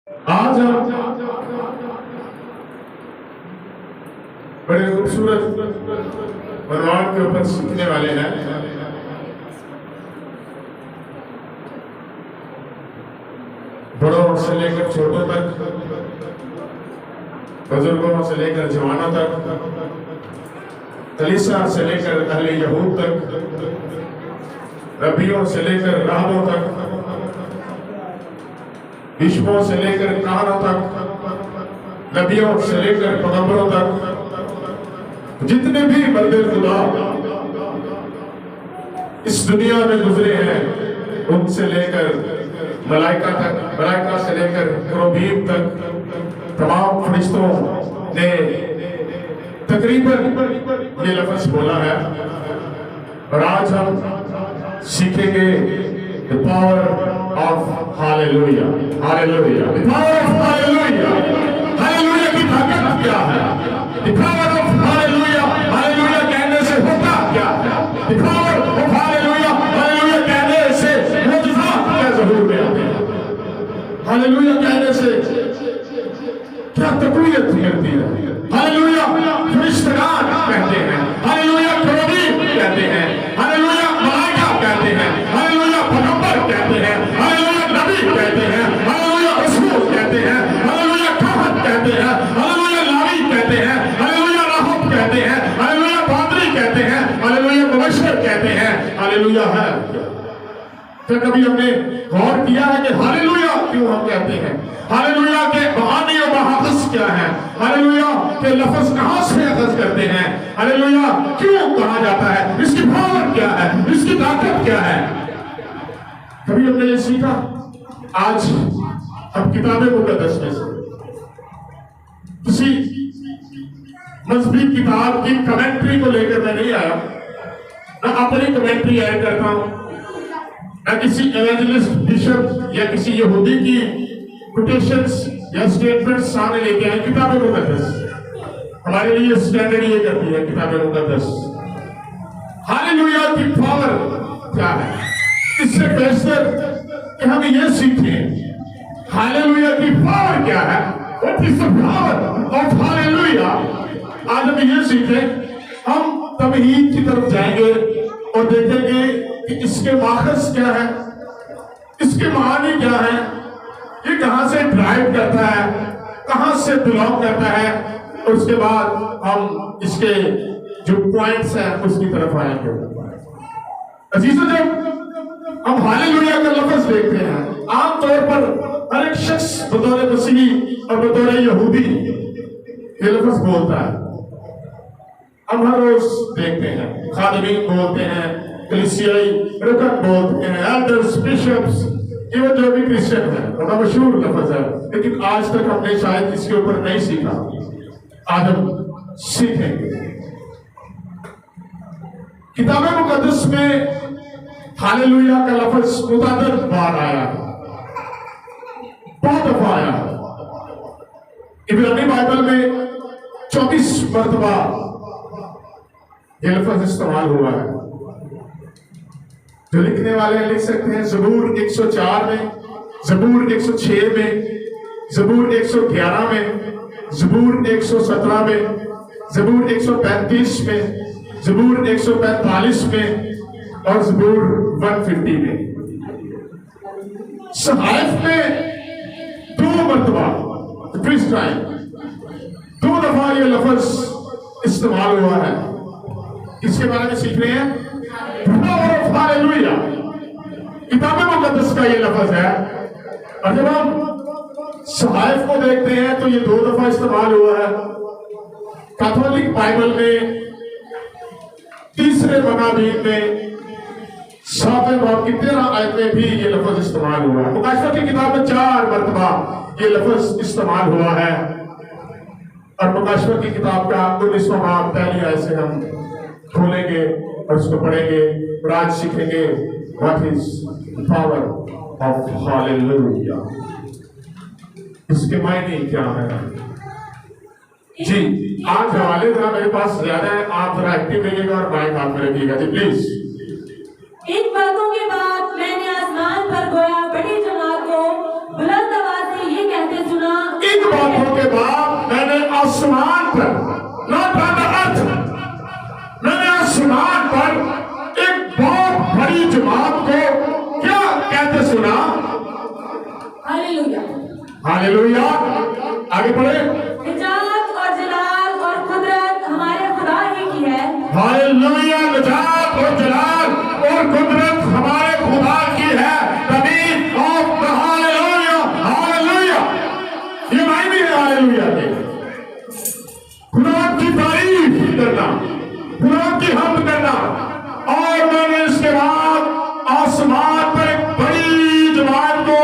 आज हम बड़े खूबसूरत मनवान के ऊपर सीखने वाले हैं। बड़ों से लेकर छोटों तक, बुजुर्गों से लेकर जवानों तक, कलीसिया से लेकर अहले यहूद तक, रबियों से लेकर राहबों तक, बिशपों से लेकर कहानों तक, नबियों से लेकर पैगंबरों तक, जितने भी बंदे खुदा इस दुनिया में गुजरे हैं, उनसे लेकर मलाइका तक, मलाइका से लेकर करूबीम तक, तमाम फरिश्तों ने तकरीबन ये लफ्ज बोला है। और आज हम सीखेंगे the power of hallelujah, hallelujah, the power of hallelujah, hallelujah की ताकत क्या है? The power of hallelujah, hallelujah कहने से होता क्या है? The power of hallelujah, hallelujah कहने से मुजज़ा क्या ज़हूर में आते हैं? hallelujah कहने से क्या तक़वीयत मिलती है? hallelujah फरिश्तेगान कहते हैं, hallelujah करूबीम कहते हैं, hallelujah मलाइका कहते हैं, hallelujah पैगंबर कहते हैं, hallelujah नबी कहते हैं, hallelujah रसूल कहते हैं, hallelujah काहन कहते हैं, hallelujah लावी कहते हैं, hallelujah राहब कहते हैं, hallelujah पादरी कहते हैं, hallelujah मुबश्शिर कहते हैं, hallelujah है। फिर कभी हमने गौर किया है कि हालेलुया क्यों हम कहते हैं? हालेलुया के बहाने और बहाकस क्या है? हालेलुया के लफ्ज कहां से अखज़ करते हैं? हालेलुया क्यों कहा जाता है? इसकी पावर क्या है? इसकी ताकत क्या है? कभी हमने ये सीखा? आज हम किताबें मुक़द्दस में से किसी मज़हबी किताब की कमेंट्री को लेकर मैं नहीं आया, मैं अपनी कमेंट्री ऐड करता हूं, न किसी एवेंजलिस्ट बिशप या किसी यहूदी की कोटेशंस या स्टेटमेंट्स सामने लेके आए। किताबें मुक़द्दस हमारे लिए स्टैंडर्ड ये करती है, किताबें मुक़द्दस। हालेलुया की पावर क्या है? इससे बेहतर कि हम ये सीखें हालेलुया की पावर क्या है। What is the power of hallelujah? आज हम ये सीखें। हम तौहीद की तरफ जाएंगे और देखेंगे कि इसके माखज़ क्या है, इसके मानी क्या है, ये कहां से ड्राइव करता है, कहां से बिलोंग करता है, और उसके बाद हम इसके जो पॉइंट्स हैं उसकी तरफ आएंगे। अजीजों, जब हम हालेलुया का लफ्ज देखते हैं, आमतौर पर हर एक शख्स बतौर मसीही और बतौर यहूदी ये लफ्ज बोलता है। हम हर रोज देखते हैं, खादिमीन बोलते हैं, कलीसियाई रुकन बोलते हैं, एल्डर्स, बिशप्स, इवन जो भी क्रिश्चियन है, बड़ा मशहूर लफ्ज है, लेकिन आज तक हमने शायद इसके ऊपर नहीं सीखा। आज हम सीखेंगे। किताब मुक़द्दस में हालेलुया का लफ्ज मुतअद्दिद बार आया है, बहुत दफा आया है। इब्रानी बाइबल में 24 मरतबा ये लफ्ज इस्तेमाल हुआ है। जो लिखने वाले लिख सकते हैं ज़बूर 104 में, ज़बूर 106 में, ज़बूर 111 में, ज़बूर 117 में, ज़बूर 135 में, ज़बूर 145 में और ज़बूर 150 में। सहाइफ में 2 मरतबा दो दफा ये लफ्ज इस्तेमाल हुआ है। इसके बारे में सीख रहे हैं। हालेलुया किताब मुक़द्दस का ये लफ्ज है। और जब हम सहाइफ को देखते हैं तो ये 2 दफा इस्तेमाल हुआ है। कैथोलिक बाइबल में 3 मकाबीन में 7वें बाब की 13 आयत में भी ये लफ्ज इस्तेमाल हुआ है। मुकाशफा की किताब में 4 मरतबा ये लफ्ज इस्तेमाल हुआ है। और मुकाशफा की किताब का 19वां बाब पहली आयत से हम खोलेंगे और उसको पढ़ेंगे और आज सीखेंगे what is power of hallelujah, इसके मायने क्या है। जी, आज हवाले जरा मेरे पास ज्यादा है, आप जरा एक्टिव रहिएगा और माइक हाथ में रखिएगा। जी प्लीज। इन बातों के बाद मैंने आसमान पर गोया बड़ी जमात को बुलंद आवाज से ये कहते हालेलुया। आगे बढ़े। निजात और जलाल और कुदरत हमारे खुदा ही की है। हालेलुया। निजात और जलाल और कुदरत हमारे खुदा की है। Tamim of the hallelujah. Hallelujah. ये मायने है हालेलुया के। खुदा की तारीफ करना, खुदा की हम्द करना। और मैंने इसके बाद आसमान पर एक बड़ी जमात को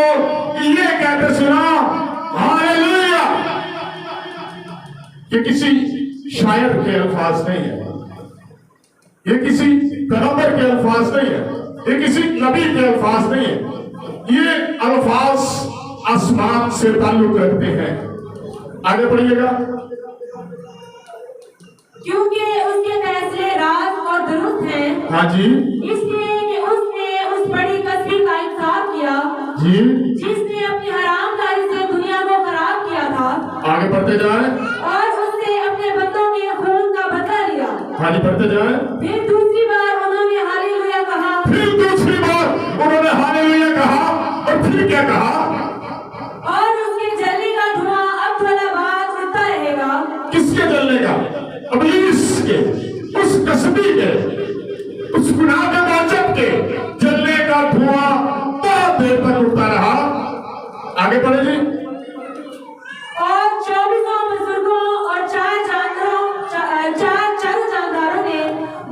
ये कहते सुना, हालेलुया। ये किसी शायर के अल्फाज नहीं है, ये किसी पैगंबर के अल्फाज नहीं है, ये किसी नबी के अल्फाज नहीं है। ये अल्फाज आसमान से ताल्लुक रखते हैं। आगे पढ़िएगा। क्योंकि उसके फैसले राज और दुरुस्त हैं। हाँ जी। इसलिए कि उसने उस बड़ी कसबी का इंसाफ किया जी। जिसने अपनी हरामकारी से दुनिया को खराब किया था। आगे बढ़ते जाए। और उसने अपने बंदों के खून का बदला लिया। हाँ जी, बढ़ते जाए। फिर दूसरी बार उन्होंने हालेलुया कहा। फिर दूसरी बार उन्होंने हालेलुया कहा। और फिर क्या कहा? और उसके जलने का धुआं अब भला बाद उड़ता रहेगा। किसके जलने का? इब्लीस के, उस कसबी के, उस गुनाह के वाजब के जलने का धुआं बहुत देर तक उठता रहा। आगे बढ़े जी। और 24 बुजुर्गों और चार जानदारों ने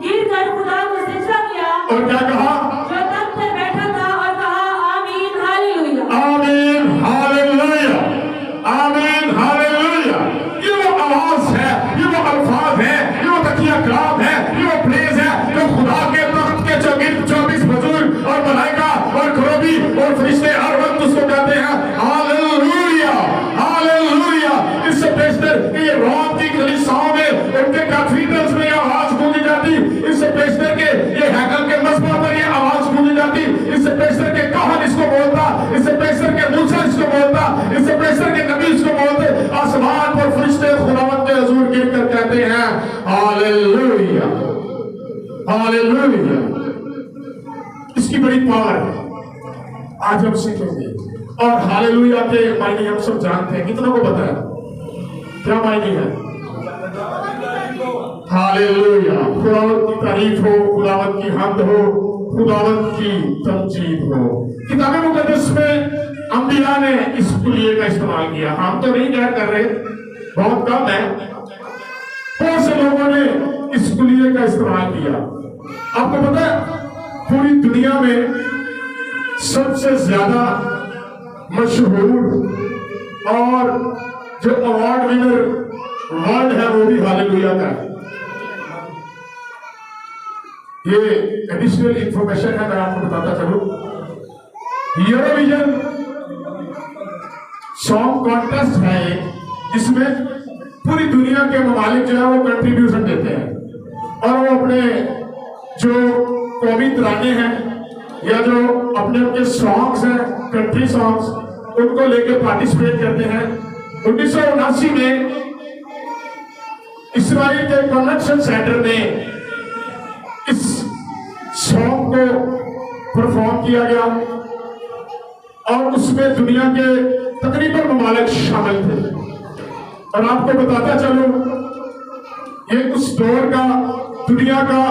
गिरकर खुदा को सिजदा किया। और क्या कहा? जो तख्त पर बैठा था और कहा, आमीन हालेलुया। आमीन हालेलुया। आमीन हालेलुया। ये वो आवाज है, ये वो अल्फाज है, ये वो तकिया कलाम है, ये वो प्रेज है जो खुदा के तख्त के 24 बुजुर्ग और मलाइका और खरूबी और फरिश्ते हर वक्त उसको कहते हैं, हालेलुया हालेलुया। इससे बेहतर कि ये रोम की कलीसियाओं में, उनके कैथेड्रल्स में ये आवाज गूंजी जाती। इससे बेहतर के ये हैकल के मस्बा पर ये आवाज गूंजी जाती। इससे बेहतर के कहन इसको बोलता, इससे बेहतर के मूसा इसको बोलता, इससे बेहतर के नबी इसको बोलते। आसमान पर फरिश्ते खुदावंद के हुजूर गिरकर कहते हैं, हालेलुया हालेलुया। इसकी बड़ी पावर है, आज हम सीखेंगे। और हालेलुया के मायने हम सब जानते हैं। कितनों को पता है क्या मायने है? हालेलुया। खुदावंद की तारीफ हो, खुदावंद की हम्द हो, खुदावंद की तमजीद हो। किताब मुकद्दस में अंबिया ने इस कुलिये का इस्तेमाल किया। हम तो नहीं क्या कर रहे, बहुत कम है। बहुत से लोगों ने इस कुलिये का इस्तेमाल किया। आपको पता है पूरी दुनिया में सबसे ज्यादा मशहूर और जो अवार्ड विनर वर्ड है वो भी हालेलुया का है। ये एडिशनल इंफॉर्मेशन है, मैं आपको बताता चलूं। यूरोविजन सॉन्ग कॉन्टेस्ट है एक, जिसमें पूरी दुनिया के ममालिक जो है वो कंट्रीब्यूशन देते हैं और वो अपने जो कौमी तराने हैं या जो अपने अपने सॉन्ग्स हैं, कंट्री सॉन्ग्स, उनको लेके पार्टिसिपेट करते हैं। 1979 में इस्राइल के कन्वेंशन सेंटर में इस सॉन्ग को परफॉर्म किया गया और उसमें दुनिया के तकरीबन ममालिक शामिल थे। और आपको बताता चलूं, ये उस दौर का दुनिया का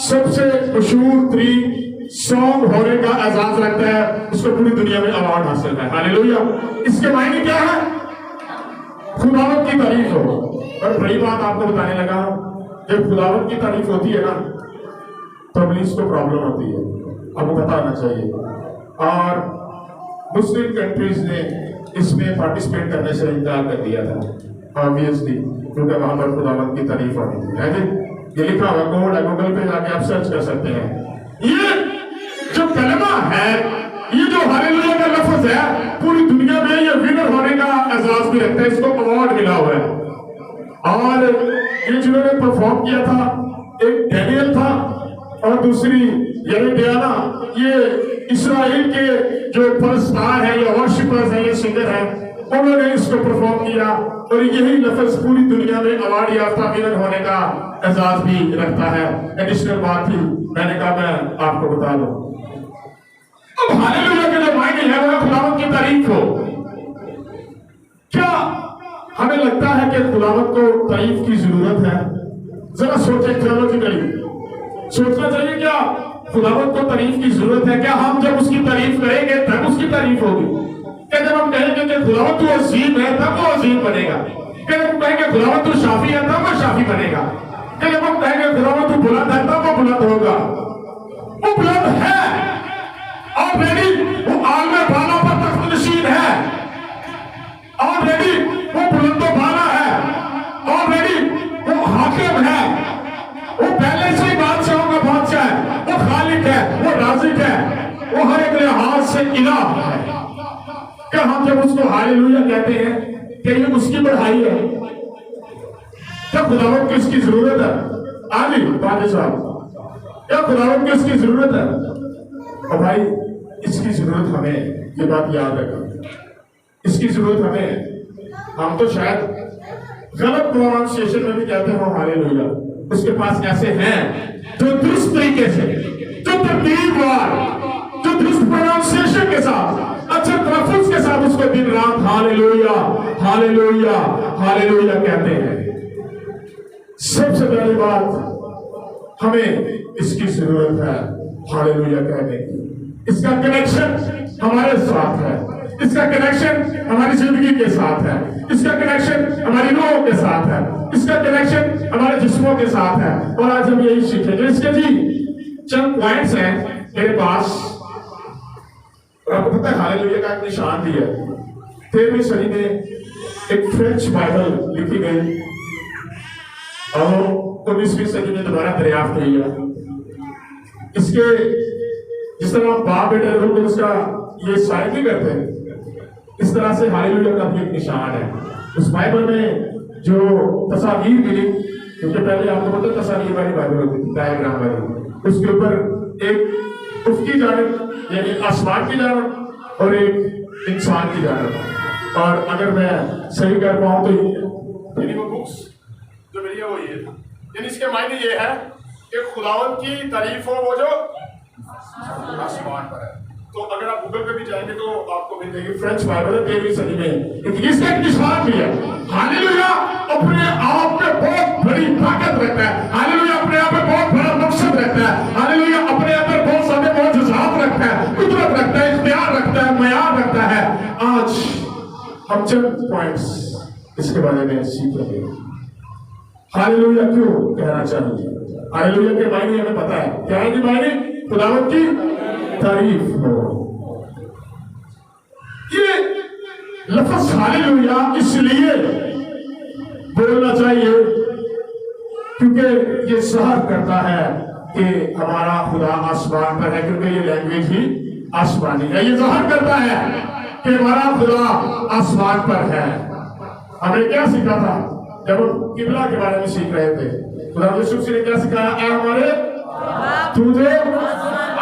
सबसे मशहूर तरीन सॉन्ग होने का एजाज रखता है। उसको पूरी दुनिया में अवार्ड हासिल है। हालेलुया। इसके मायने क्या है? खुदावंद की तारीफ हो। और बड़ी बात आपको बताने लगा, जब खुदावंद की तारीफ होती है ना तो इब्लीस को प्रॉब्लम होती है। आपको पता होना चाहिए। और मुस्लिम कंट्रीज ने इसमें पार्टिसिपेट करने से इनकार कर दिया था, ऑब्वियसली, क्योंकि वहां पर खुदावंद की तारीफ होती थी। है जी? ये लिखा हुआ कोड है, गूगल पे जाके आप सर्च कर सकते हैं। ये जो कलमा है, ये जो हालेलुया का लफ्ज है, पूरी दुनिया में ये विनर होने का एहसास भी रखता है। इसको अवार्ड मिला हुआ है। और ये जिन्होंने परफॉर्म किया था, एक डैनियल था और दूसरी यरूडियाना। ये इस्राइल के जो परस्तार है, ये वर्शिपर्स है, ये सिंगर है, उन्होंने इसको परफॉर्म किया। और यही लफ्ज पूरी दुनिया में अवार्ड याफ्ता विनर होने का एहसास भी रखता है। एडिशनल बात थी, मैंने कहा मैं आपको बता दूं। अब हालेलुया के जो मायने है वो खुदावंद की तारीफ हो। लगता है कि खुदावंद को तारीफ की जरूरत है? जरा सोचे थियोलॉजिकली, सोचना चाहिए क्या खुदावंद को तारीफ की जरूरत है? क्या हम जब उसकी तारीफ करेंगे तब उसकी तारीफ होगी? क्या जब हम कहेंगे कि खुदावंद तू अजीम है तब वो अजीम बनेगा? क्या जब हम कहेंगे खुदावंद तू शाफी है तब वो शाफी बनेगा? क्या जब हम कहेंगे खुदावंद तू बुलंद है तब वो बुलंद होगा? वो बुलंद है ऑलरेडी, वो आलमे बाला पर तख्त नशीन है ऑलरेडी, वो बुलंदो बाला है ऑलरेडी, वो हाकिम है, वो पहले से ही बादशाहों का बादशाह है, वो खालिक है, वो राज़िक है, वो हर एक लिहाज से इलाह है। क्या हम जब उसको हालेलुया कहते हैं क्या ये उसकी बढ़ाई है? क्या खुदावंद को इसकी जरूरत है? आली बादशाह साहब, क्या खुदावंद को इसकी जरूरत है? और भाई इसकी जरूरत हमें, ये बात याद रखें, इसकी जरूरत हमें है। हम तो शायद गलत प्रोनाउंसिएशन में भी कहते हो हालेलुया। उसके पास ऐसे हैं जो दुरुस्त तरीके से, जो तरतीबवार, जो दुरुस्त प्रोनाउंसिएशन के साथ, अच्छे तलफ्फुज़ के साथ उसको दिन रात हालेलुया हालेलुया हालेलुया कहते हैं। सबसे पहली बात हमें इसकी जरूरत है हालेलुया कहने की। इसका कनेक्शन हमारे साथ है, इसका कनेक्शन हमारी जिंदगी के साथ है, इसका कनेक्शन हमारी रूहों के साथ है, इसका कनेक्शन हमारे जिस्मों के साथ है। और आज हम यही सीखेंगे। इसके जी चंद पॉइंट्स हैं मेरे पास, और आपको पता है हालेलुया का एक निशान भी है। 13वीं सदी में एक फ्रेंच बाइबल लिखी गई और 19वीं सदी में दोबारा दरियाफ्त हुई है। इसके जिस तरह बाप बेटे लोग उसका ये शायद नहीं करते, इस तरह से हालेलुया का भी एक निशान है। उस बाइबल में जो तस्वीर मिली, क्योंकि पहले आपको पता तस्वीर वाली बाइबल होती थी, डायग्राम वाली, उसके ऊपर एक उफकी जानब यानी आसमान की जानब और एक इंसान की जानब। और अगर मैं सही कर पाऊं तो यानी वो बुक्स जो मेरी है वो ये, यानी इसके मायने ये है कि खुदावंद की तारीफ हो वो जो आसमान पर है। तो अगर आप गूगल पे भी जाएंगे तो आपको मिल जाएगी फ्रेंच बाइबल 13वीं सदी में, इसका एक निशान भी है। हालेलुया अपने आप में बहुत बड़ी ताकत रखता है, हालेलुया अपने आप में बहुत बड़ा मकसद रखता है, हालेलुया अपने अंदर बहुत सारे मौजूदात रखता है, कुदरत रखता है, इख्तियार रखता है, मयार रखता है। आज हम चंद पॉइंट्स इसके बारे में सीख रहे हैं। हालेलुया क्यों कहना चाहिए? हालेलुया के मायने हमें पता है, क्या है कि मायने खुदावंद की तारीफ हो। ये लफ्ज हालेलुया इसलिए बोलना चाहिए क्योंकि ये ज़ाहिर करता है कि हमारा खुदा आसमान पर है, क्योंकि ये लैंग्वेज ही आसमानी है। ये ज़ाहिर करता है कि हमारा खुदा आसमान पर है। हमने क्या सीखा था जब हम किबला के बारे में सीख रहे थे? खुदा यूसुफ ने क्या सिखाया? हमारे तू जो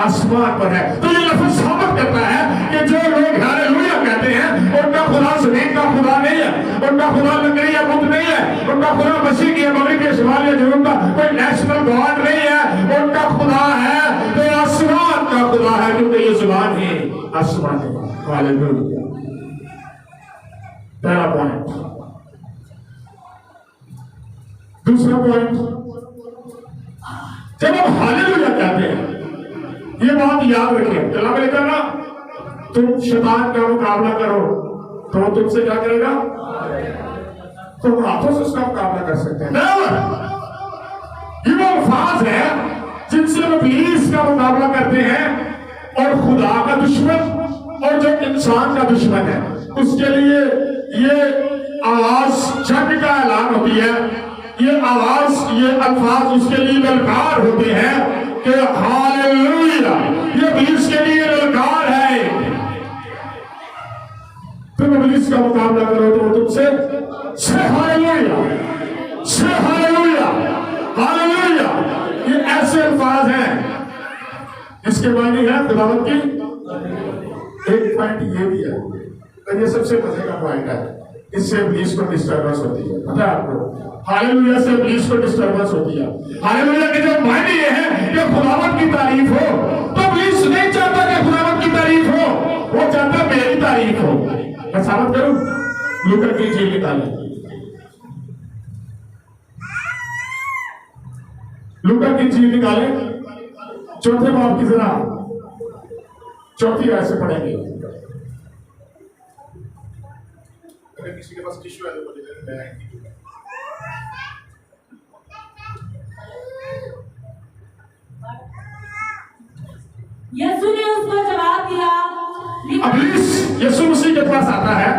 आसमान पर है। तो ये लफ्ज साबित करता है कि जो लोग हालेलुया कहते हैं उनका खुदा जमीन का खुदा नहीं है, उनका खुदा लकड़ी या बुत नहीं है, उनका खुदा मसीह की मगरिब के शिमाल या जनूब का कोई नेशनल गॉड नहीं है। उनका खुदा है तो आसमान का खुदा है, क्योंकि ये जुबान ही आसमान है। हालेलुया पहला पॉइंट। दूसरा पॉइंट, जब हम हालेलुया कहते हैं ये बात याद रखें, कलाम लिखा ना, तुम शैतान का मुकाबला करो तो तुमसे क्या करेगा? तुम हाथों से उसका मुकाबला कर सकते हैं। ये वो अल्फाज है जिनसे हम इब्लीस का मुकाबला करते हैं और खुदा का दुश्मन और जो इंसान का दुश्मन है उसके लिए ये आवाज जंग का ऐलान होती है। ये आवाज, ये अल्फाज उसके लिए ललकार होते हैं कि हालेलुया, ये इब्लीस के लिए ललकार है। तुम इब्लीस का मुकाबला करो तो तुमसे हालेलुया, हालेलुया, हालेलुया। ये ऐसे अल्फाज हैं इसके मायने है खुदावंद की। एक पॉइंट ये भी है, तो ये सबसे मजे का पॉइंट है, इससे इब्लीस को डिस्टर्बेंस होती है। पता है आपको? हालेलुया से इब्लीस को डिस्टर्बेंस होती है। हालेलुया के जो मायने ये है कि खुदावंद की तारीफ हो, तो इब्लीस नहीं चाहता कि खुदावंद की तारीफ हो, वो चाहता मेरी तारीफ हो। मैं साबित करूं? लूका की इंजील निकालें, लूका की इंजील निकाले, चौथे बाब की जरा चौथी आयत से पढ़ेंगे। अगर किसी के पास टिश्यू है तो बोलिए, मैं यीशु ने उसको जवाब दिया, इब्लीस यीशु मसीह के पास आता है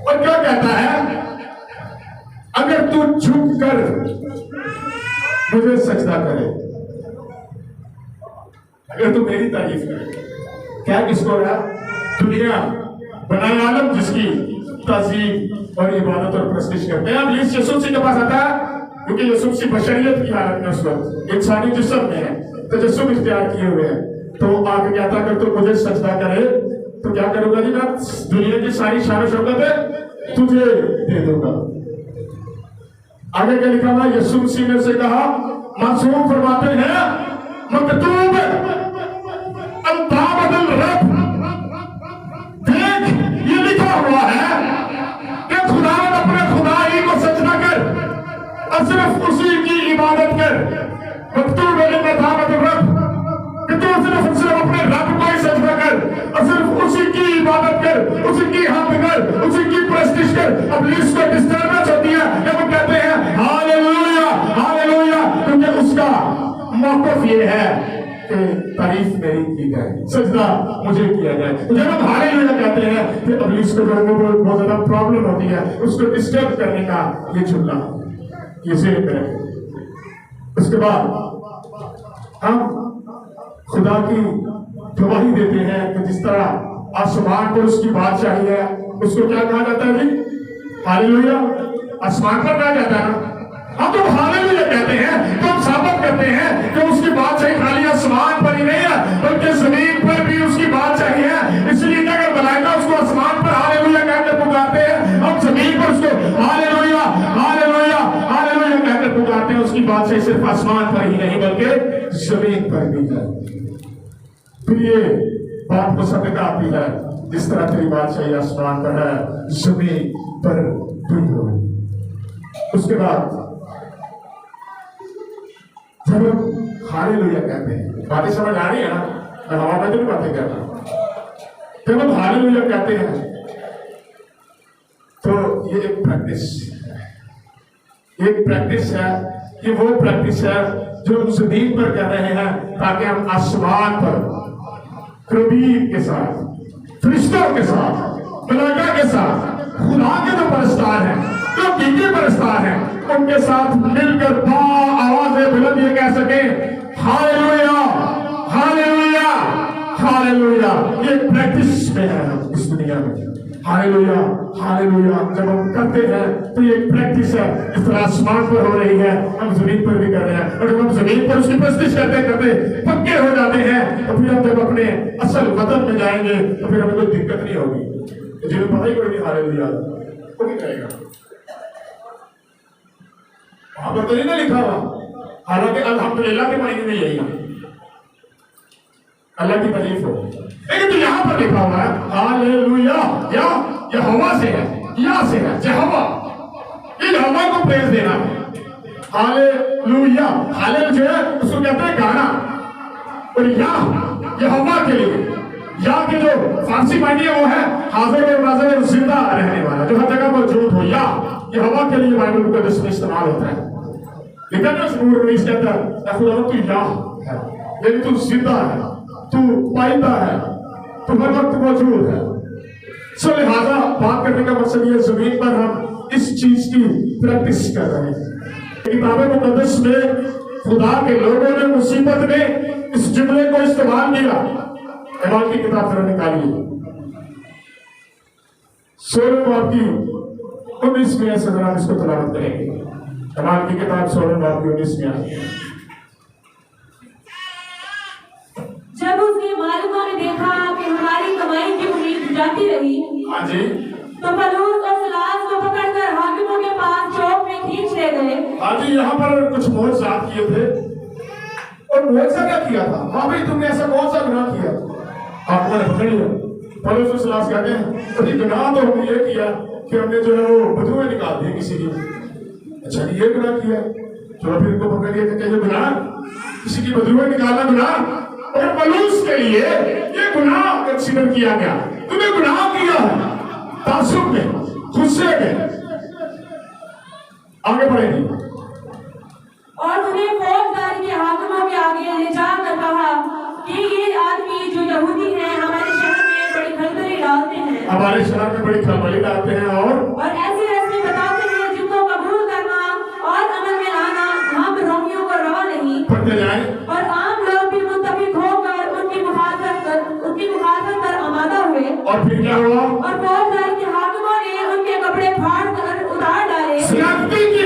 और क्या कहता है, अगर तू झुक कर मुझे सजदा करे, अगर तू मेरी तारीफ करे, क्या किसको रहा, दुनिया बनाए आलम जिसकी ताज़ीम और इबादत और प्रस्तिश करते हैं। इब्लीस यीशु मसीह के पास आता है क्योंकि यीशु मसीह बशरियत की हालत में उस वक्त इंसानी जिस्म में है, तजस्सुम इख्तियार किए हुए हैं। तो आगे कहता अगर तू मुझे सजदा करे तो क्या करूंगा जी, मैं दुनिया की सारी शान शौकत तुझे दे दूंगा। आगे क्या लिखा हुआ, यीशु मसीह ने उसे कहा, मासूम फरमाते हैं मकतूब अंताबदल रब, देख ये लिखा हुआ है कि खुदा अपने खुदा ही को सजदा कर और सिर्फ उसी की इबादत कर। मकतूब अंताबदल रब, कि तू सिर्फ अपने रब को ही सजदा कर और सिर्फ उसी की इबादत कर, उसी की हमद कर, उसी की प्रस्तिश कर। अब इब्लीस को डिस्टर्बेंस होती है जब वो कहते हैं हालेलुया हालेलुया, क्योंकि उसका मौक़िफ़ ये है कि तारीफ मेरी की जाए, सजदा मुझे किया जाए। तो जब हम हालेलुया कहते हैं तो इब्लीस को बहुत ज्यादा प्रॉब्लम होती है, उसको डिस्टर्ब करने का ये जुमला ये से उसके बाद हम खुदा की गवाही देते हैं कि जिस तरह आसमान पर उसकी बादशाही है, उसको क्या कहा जाता है जी, हालेलुया। आसमान पर कहा जाता है ना, हम तो हालेलुया कहते हैं तो हम साबित करते हैं कि उसकी बादशाही खाली आसमान पर ही नहीं है बल्कि जमीन पर भी उसकी बादशाही है। इसलिए अगर मलाइका उसको आसमान पर हालेलुया कहकर पुकारते हैं, हम जमीन पर उसको हालेलुया हालेलुया हालेलुया कहकर पुकारते हैं। उसकी बादशाही सिर्फ आसमान पर ही नहीं बल्कि जमीन पर भी है। फिर ये बात को सदका आती है, जिस तरह तेरी बादशाही आसमान पर है जमीन पर भी हो। उसके बाद जब हम हालेलुया कहते हैं, बातें समझ आ रही है ना, मैं हवा में तो नहीं बातें कर रहा। जब हम हालेलुया कहते हैं तो ये एक प्रैक्टिस है, ये वो प्रैक्टिस है जो हम जमीन पर कर रहे हैं ताकि हम आसमान पर करीब के साथ, फरिश्तों के साथ, मलाइका के साथ, खुदा के जो परस्तार हैं, जो हकीकी परस्तार हैं, उनके साथ मिलकर आवाज़ें बुलंद ये कह सके हालेलुया हालेलुया हालेलुया। ये प्रैक्टिस में है हम इस दुनिया में, हालेलुया हालेलुया जब हम करते हैं तो ये प्रैक्टिस है। इस तरह आसमान पर हो रही है, हम जमीन पर भी कर रहे हैं, और जब हम जमीन पर उसकी प्रस्तिश करते करते पक्के हो जाते हैं तो फिर हम जब अपने असल वतन में जाएंगे तो फिर हमें कोई दिक्कत नहीं होगी। जिन्हें पता ही कोई नहीं हालेलुया वो क्या करेगा, वहां पर तो नहीं ना लिखा हुआ, हालांकि अल्हम्दुलिल्लाह के मायने में यही है, अल्लाह की तारीफ हो, लेकिन तो यहाँ पर लिखा हुआ है हालेलुया, या यहोवा से है, या से है, यहोवा, ये यहोवा को प्रेज देना है। हालेलुया, हालेल जो है उसको कहते हैं गाना, और या यहोवा के लिए, या के जो फारसी मायने है वो है हाजिर और नाज़िर जिंदा रहने वाला, जो हर जगह मौजूद हो। या यहोवा के लिए बाइबल मुकद्दस में इस्तेमाल होता है। लेकिन ना ज़बूर में इसके अंदर खुदा तू या है, यानी तू जिंदा है, तू पाइंदा है, तू हर वक्त मौजूद है। सो लिहाजा बात करने का मकसद ये, जमीन पर हम इस चीज की प्रैक्टिस कर रहे हैं। किताब मुकद्दस में खुदा के लोगों ने मुसीबत में इस जुमले को इस्तेमाल किया। एमान की किताब जरा निकालिए, 16 बाब की 19 में ऐसे जरा इसको तलावत करेंगे। एमान की किताब 16 बाब की 19 में आए। जब उसके मालिकों ने देखा कि हमारी कमाई की उम्मीद जाती रही, हाँ जी, तो पलूस और सिलास को पकड़कर हाकिमों के पास चौक में खींच ले गए। हाँ जी, यहाँ पर कुछ मोहजात किए थे, और मोहजा क्या किया था? हाँ भाई, तुमने ऐसा कौन सा गुनाह किया? हाकिमों ने पकड़ लिया। पलूस और सिलास कहते हैं, अरे गुनाह तो हमने ये किया कि हमने जो है वो बदुए निकाल दिए किसी की। अच्छा, ये गुनाह किया, चलो फिर इनको पकड़ लिया कि ये गुनाह, किसी की बदलुए निकालना गुनाह, और पलूस के लिए ये गुनाह कंसीडर किया गया। तूने गुनाह किया है, तासुब में, गुस्से में। आगे बढ़ेंगे। और उन्हें फौजदारी के हाकिमों के आगे ले जाकर कहा कि ये आदमी जो यहूदी हैं हमारे शहर में बड़ी खलबली डालते हैं, हमारे शहर में बड़ी खलबली डालते हैं और ऐसी रस्में बताते हैं जिनको कबूल करना और अमल में लाना हम रोमियों को रवा नहीं। पढ़ते जाएं। और आम लोग भी मुत्तफिक होकर उनकी मुखालफत पर आमादा हुए। और फिर क्या हुआ? और फौजदारी के हाकिमों ने उनके कपड़े फाड़ कर उतार डाले। सलामती की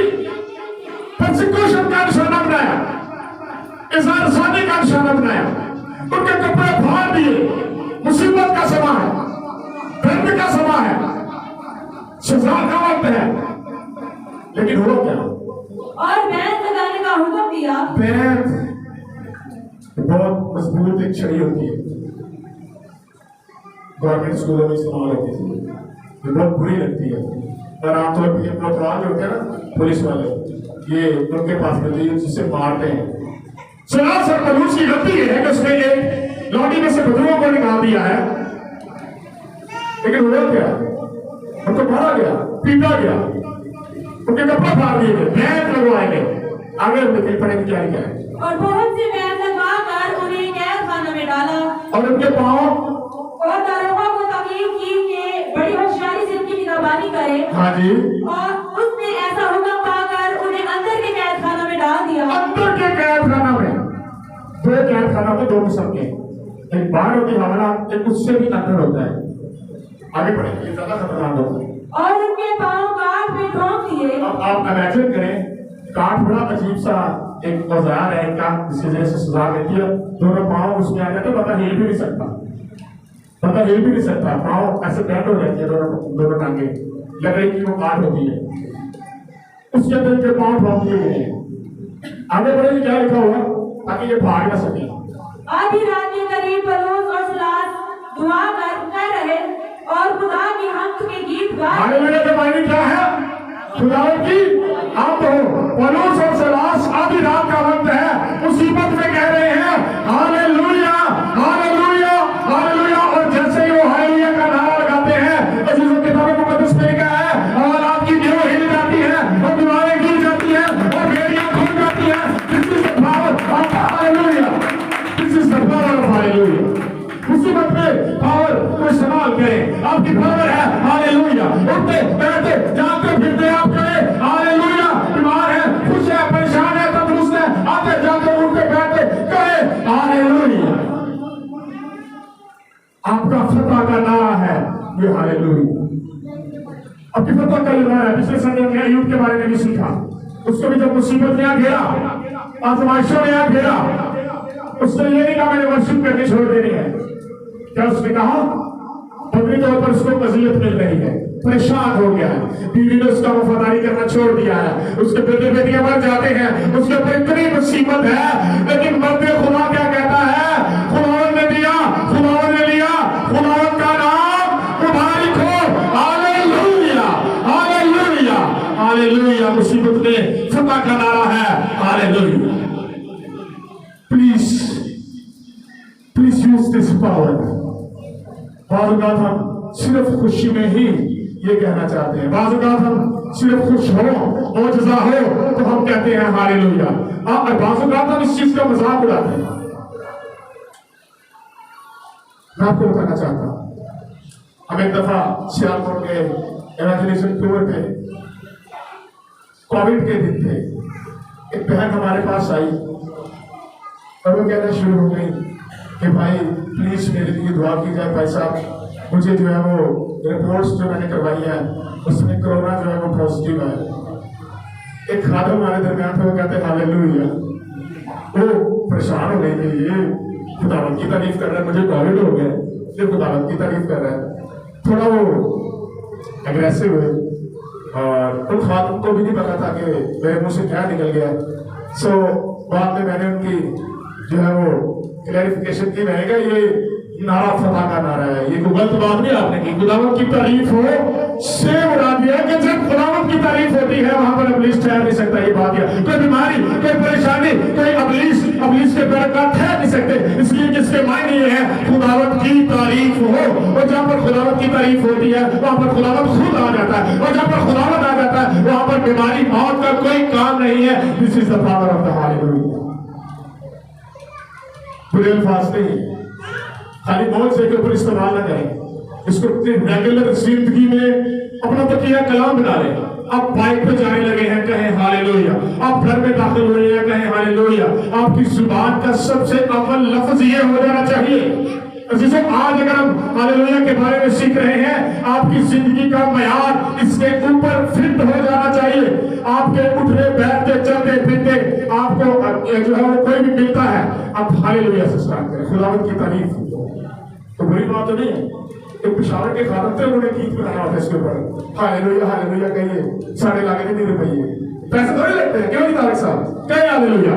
परसिक्यूशन का निशाना बनाया, इज़हार शादी का निशाना बनाया, उनके कपड़े फाड़ दिए। मुसीबत का समा है, दर्द का समा है, सजा का वक्त है। लेकिन हुआ क्या? और बैत लगाने का हुक्म दिया। बैत बहुत मजबूत एक छड़ी होती है, गवर्नमेंट स्कूलों में इस्तेमाल होती थी, ये बहुत बुरी लगती है। और आमतौर पर ये कोतवाल जो होते हैं ना, पुलिस वाले, ये उनके पास होती है जिससे मारते हैं। सरासर पलूस की गलती है कि उसने एक लॉडी में से बदरुओं को निकाल दिया है। लेकिन हुआ क्या? उनको मारा गया, पीटा गया, उनके कपड़े फाड़ दिए गए, बैत लगवाए गए। आगे निकल पड़े क्या है? और बहुत से बैत लगवाकर उन्हें कैद खाने में डाला। और उनके पांव और दरोगा को ताकीद की कि बड़ी होशियारी से उनकी निगरानी करे। हाँ जी। और उसने ऐसा हुक्म पाकर उन्हें अंदर के कैद खाना में डाल दिया। अंदर के कैद खाना में दो कैद खाना तो दो किस्म के, एक बाहर होती हमारा, एक उससे भी अंदर होता है। आगे बढ़ेंगे, ये ज्यादा खतरनाक होगा। और उनके पांव काट में ठोक दिए। अब आप इमेजिन करें, काट बड़ा अजीब सा एक औजार है इनका, जिसकी वजह से सजा देती है। दोनों पांव उसमें आ जाते, पता हिल भी नहीं सकता, पता हिल भी नहीं सकता, पांव ऐसे बैंड हो जाती है, दोनों टांगे, लकड़ी की वो काट होती है, उसके अंदर के पांव ठोक दिए गए हैं। आगे बढ़ेंगे, क्या लिखा हुआ ताकि ये भाग ना सके। आधी रात के करीब पलूस और सिलास दुआ कर रहे और खुदा की हम्द के गीत गा। हालेलुया के मायने क्या है? खुदा की हम्द हो। पलूस और सिलास आधी रात का वक्त है, मुसीबत में कह रहे हैं हालेलुया हालेलुया हालेलुया। और जैसे ही वो हालेलुया का नारा लगाते हैं, अजीजों किताबों में मुकद्दस में लिखा है, और आपकी देह हिल जाती है और दीवारें गिर जाती हैं और बेड़ियां खुल जाती हैं। This is the power of hallelujah, this is the power of hallelujah. मुसीबत में पावर को इस्तेमाल करें, आपकी पावर है हालेलुया। उठते बैठते जाते फिरते आप करें हालेलुया। बीमार है, खुश है, परेशान है, तंदुरुस्त है, आते जाते उठते बैठते करें हालेलुया। आपका फतह का नारा है ये हालेलुया। आपकी फतह का नारा है। पिछले संडे में अय्यूब के बारे में भी सीखा, उसको भी जब मुसीबत ने आ घेरा, आजमाइशों ने आ घेरा, उसने ये नहीं कहा मैंने वर्शिप करनी छोड़ देनी है। क्या उसने कहा? बदली तौर पर उसको मज़ीयत मिल रही है, परेशान हो गया है, बीवी ने उसका वफादारी करना छोड़ दिया है, उसके बेटे बेटियां मर जाते हैं, उसके ऊपर इतनी मुसीबत है। लेकिन मर्द खुदा क्या कहता है? खुदावंद ने दिया, खुदावंद ने लिया, खुदावंद का नाम तुम्हारी खो। Hallelujah hallelujah hallelujah. मुसीबत में फतह का नारा है hallelujah. Please use this power. बाज़ हम सिर्फ खुशी में ही ये कहना चाहते हैं, बाज़ हम सिर्फ खुश हो, मौजज़ा हो तो हम कहते हैं हालेलुया। और बाज़ हम इस चीज का मजाक उड़ाते हैं। मैं आपको बताना चाहता हूं, हम एक दफा सियालकोट के इवेंजलिज्म टूर पे, कोविड के दिन थे, एक बहन हमारे पास आई और वो कहना शुरू हो गई कि भाई प्लीज मेरे लिए दुआ की जाए, भाई साहब मुझे जो है वो रिपोर्ट्स जो मैंने करवाई है उसमें कोरोना जो है वो पॉजिटिव है। एक खादम हमारे दरमियान थे, वो कहते हालेलुया। वो परेशान हो गई थी, ये खुदावंद की तारीफ कर रहा है, मुझे कोविड हो गया, ये खुदावंद की तारीफ कर रहा है। थोड़ा वो एग्रेसिव हुए और उन खादम को भी नहीं पता था कि मेरे मुंह से क्या निकल गया। सो बाद में मैंने उनकी जो है वो क्लैरिफिकेशन की, रहेगा ये नारा फतह का नारा है, ये कोई गलत बात नहीं आपने की। खुदावंद की तारीफ हो, से उड़ा दिया कि जब खुदावंद की तारीफ होती है वहां पर इब्लीस ठहर नहीं सकता। ये बात है, कोई बीमारी, कोई परेशानी, कोई इब्लीस के बरकत ठहर नहीं सकते। इसलिए जिसके मायने ये है खुदावंद की तारीफ हो, और जहां पर खुदावंद की तारीफ होती है वहां पर खुदावंद खुद आ जाता है, और जहां पर खुदावंद आ जाता है वहां पर बीमारी मौत का कोई काम नहीं है। This is the power of the hallelujah. बुरे अल्फाज नहीं, खाली मौत से के ऊपर इस्तेमाल ना करें, इसको रेगुलर जिंदगी में अपना तकिया कलाम बना लें। आप बाइक पे जाने लगे हैं, कहें हालेलुया। आप घर में दाखिल हो रहे हैं, कहें हालेलुया। आपकी जुबान का सबसे अव्वल लफ्ज ये हो जाना चाहिए। जिसे आज अगर हम हालेलुया के बारे में सीख रहे हैं, आपकी जिंदगी का मयार इसके ऊपर फिट हो जाना चाहिए। आपके उठने बैठते चलते फिरते आपको जो है वो कोई भी मिलता है, आप हालेलुया से स्टार्ट करें, खुदावंद की तारीफ। तो बुरी बात तो नहीं है, एक पिशावर के खातर से उन्होंने गीत बनाया होता है इसके ऊपर, हालेलुया हालेलुया कहिए, साढ़े लाख नहीं रुपये पैसे थोड़े लगते हैं, क्यों नहीं तारिक साहब? कहीं हालेलुया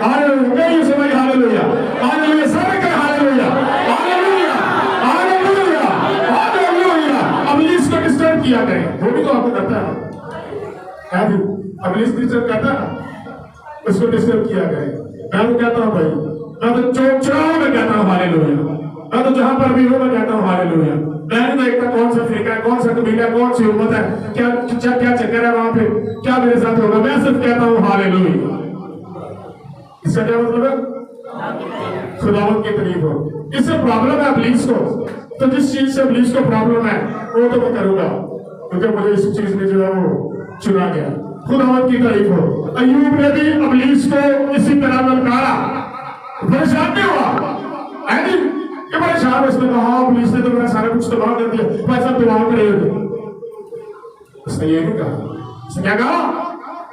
हालेलुया कहिए से भाई, हालेलुया हालेलुया सारे कहें हालेलुया हालेलुया हालेलुया हालेलुया। इब्लीस को डिस्टर्ब किया करें, वो भी तो आपको करता है, इब्लीस डिस्टर्ब करता है, उसको डिस्टर्ब किया करें। मैं तो कहता हूँ भाई, मैं तो चौक चौराहे में कहता हूँ हालेलुया, मैं तो जहां पर भी हूं मैं कहता हूं हालेलुया। मैं नहीं देखता कौन सा फिरका है, कौन सा कबीला है, कौन सी उम्मत है, क्या चक्कर है वहां पे, क्या मेरे साथ होगा, मैं सिर्फ कहता हूं हालेलुया। इसका क्या मतलब है? खुदावंद की तारीफ हो। इससे प्रॉब्लम है इब्लीस को, तो जिस चीज से इब्लीस को प्रॉब्लम है वो तो मैं करूंगा, क्योंकि मुझे इस चीज में जो है वो चुना गया। खुदावंद की तारीफ हो। अय्यूब ने भी इब्लीस को इसी तरह ललकारा, परेशान नहीं हुआ, परेशान। उसने कहा पुलिस ने तो मेरा सारा कुछ तबाह कर दिया, पैसा दुआ करेगा। उसने ये नहीं कहा, उसने क्या कहा?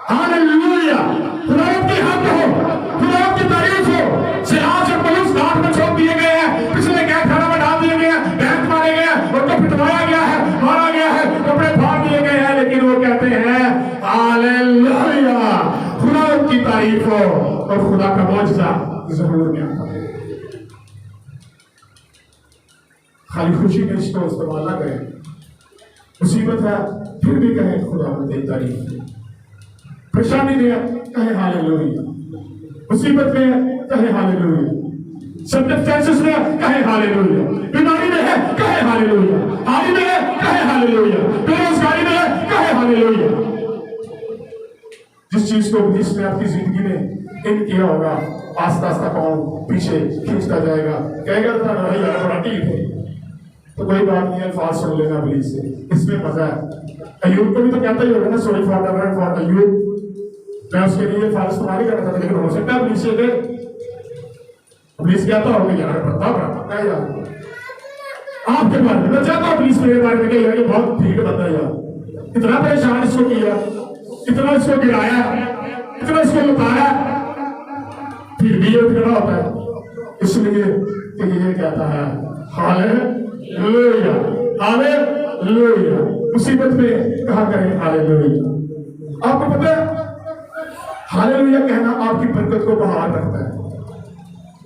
हालेलुया, खुदावंद की हम्द हो, खुदावंद की तारीफ हो। सिराज और पुलिस घाट में छोड़ दिए गए हैं, पिछले कैदखाना में डाल दिए गए हैं, बैंक मारे गए हैं, उनको पिटवाया गया है, मारा गया है, कपड़े फाड़ दिए गए हैं, लेकिन वो कहते हैं हालेलुया, खुदावंद की तारीफ हो। और खुदा का मौजज़ा ज़हूर में आता है। खाली खुशी में इसको इस्तेमाल ना करें, मुसीबत है फिर भी कहें खुदावंद की तारीफ। परेशानी में कहें हालेलुया, मुसीबत में कहें हालेलुया, सर्कमस्टेंसेस में कहें हालेलुया, बीमारी में है कहें हालेलुया, हानि में है कहें हालेलुया, बेरोजगारी में है कहें हालेलुया। जिस चीज को जिसने आपकी जिंदगी में इन किया होगा, आस्ता आस्ता पाँव पीछे खींचता जाएगा, कहेगा था भाई यार बड़ा ठीक है, तो कोई बात नहीं, अल्फाज सुन लेना इब्लीस से, इसमें मजा है। अय्यूब को भी तो कहता ही होगा ना, sorry for the word for Ayub, मैं उसके लिए फाल इस्तेमाल ही कर रहा था, लेकिन हो सकता है इब्लीस से गए, इब्लीस कहता होगा यार बता यार आपके बारे में, मैं चाहता हूँ इब्लीस मेरे बारे में यार ये बहुत ठीक बंदा है यार, इतना परेशान इसको किया, इतना इसको गिराया, इतना इसको लुटाया, फिर भी ये फिरा होता है। इसलिए ये कहता है हालेलुया हालेलुया। मुसीबत में कहा करें हालेलुया। आपको पता है हालेलुया कहना आपकी बरकत को बहाल रखता है।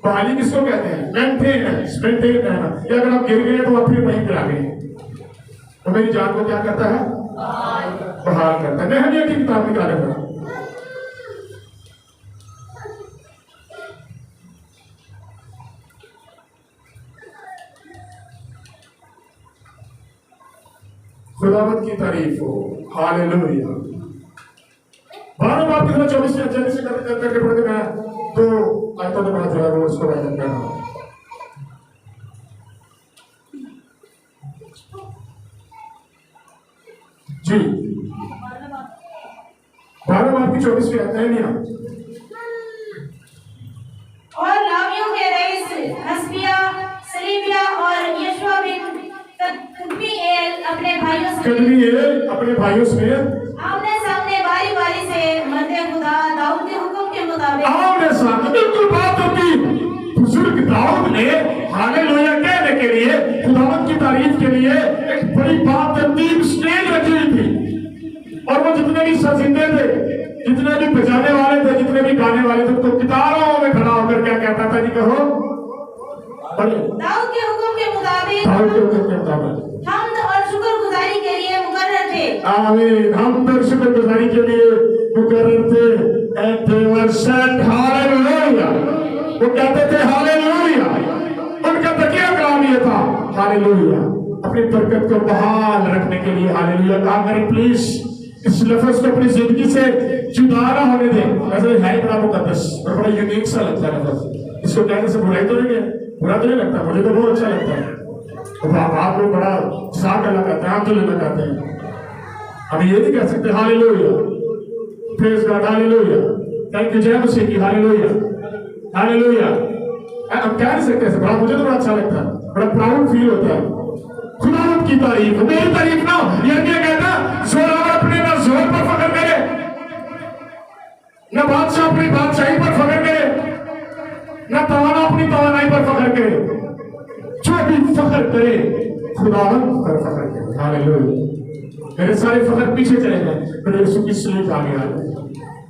बहाली किसको कहते हैं? मेंटेन रहना। या अगर आप गिर गए तो आप फिर वहीं गिरा गए, तो मेरी जान को क्या करता है? बहाल करता है। नहमिया की किताब निकालेगा, खुदावंद की तारीफ हो, हालेलुया। 12 बार कितना 24 से जल्दी से करके पढ़ते मैं तो आयतों के बाद जो है वो उसको बयान करना। जी 12 बार की 24 आयत है नहीं। और लावियों के रईस हसबिया, सलीबिया और यशवा बिन कदमीएल अपने भाइयों से आमने सामने बारी बारी से मर्दे खुदा दाऊद के हुक्म के मुताबिक आमने सामने बिल्कुल बात होती। बुजुर्ग दाऊद ने हालेलुया कहने के लिए, खुदावंद की तारीफ के लिए एक बड़ी बात तरतीब स्टेज रखी हुई थी, और वो जितने भी सजिंदे थे, जितने भी बजाने वाले थे, जितने भी गाने वाले थे, तो कितारों में खड़ा होकर क्या कहता था? जी कहो। दाऊद के हुक्म के मुताबिक हमद और शुक्रगुजारी के लिए आमीन। हम तो शुक्रगुजारी के लिए मुकर्रर थे। And they were said hallelujah. वो कहते थे हालेलुया। उनका तकिया कलाम ये था हालेलुया। अपनी बरकत को बहाल रखने के लिए हालेलुया कहा करें। प्लीज इस लफ्ज को अपनी जिंदगी से जुदा ना होने दें। ऐसे है बड़ा मुकद्दस और बड़ा यूनिक सा लगता है लफ्ज। इसको कहने से बुराई तो नहीं है, बुरा तो नहीं लगता, मुझे तो बहुत अच्छा लगता है। तो आप लोग बड़ा साग लगाते हैं, हम तो लगाते हैं। हम ये नहीं कह सकते hallelujah, praise God hallelujah, thank you जय मसीह की हालेलुया हालेलुया। हम कह नहीं सकते ऐसे, बड़ा मुझे तो बड़ा अच्छा लगता है, बड़ा प्राउड फील होता है। खुदावंद की तारीफ, मेरी तारीफ ना यह कहता जोरावर अपने ना जोर पर फख्र करे, ना बादशाह अपनी बादशाही पर फख्र करे, ना तवाना अपनी तवानाई पर फख्र करे। जो भी फख्र करे खुदावंद पर फख्र करे हालेलुया। मेरे सारे फख्र पीछे चले गए, मेरे यीशु की सलीब आगे आ गए।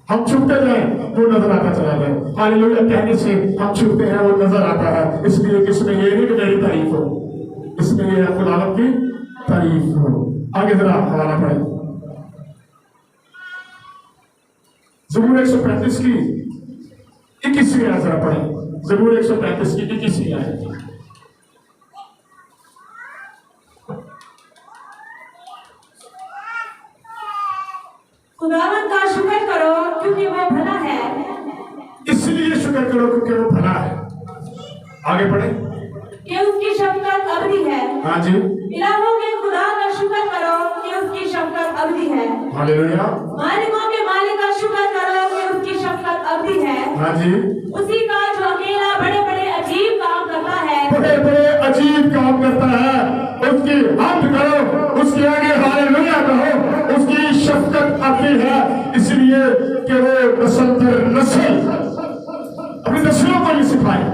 हम छुपते जाए वो नजर आता चला जाए। हालेलुया कहने से हम छुपते हैं वो नजर आता है। इसलिए किसमें ये नहीं कि मेरी तारीफ हो, इसमें ये है खुदावंद की तारीफ हो। आगे जरा हवाला पढ़े ज़बूर 135 की 21वीं आयत जरा पढ़े। ज़बूर 135 की 21वीं आयत। खुदावंद का शुक्र करो क्योंकि वो भला है, इसलिए शुक्र करो क्योंकि वो भला है। आगे पढ़े कि उसकी शफकत अबदी है। हाँ जी, इलाहों के खुदा का शुक्र करो कि उसकी शफकत अबदी है। हालेलुया। मालिकों के मालिक का शुक्र करो कि उसकी शफकत अबदी है। हाँ जी, उसी का जो अकेला बड़े बड़े अजीब काम करता है, बड़े बड़े अजीब काम करता है। उसकी हम्द करो, उसके आगे हालेलुया कहो। उसकी शफकत अबदी है इसलिए कि वो नस्ल दर नस्ल अपनी नस्लों को ये सिखाए।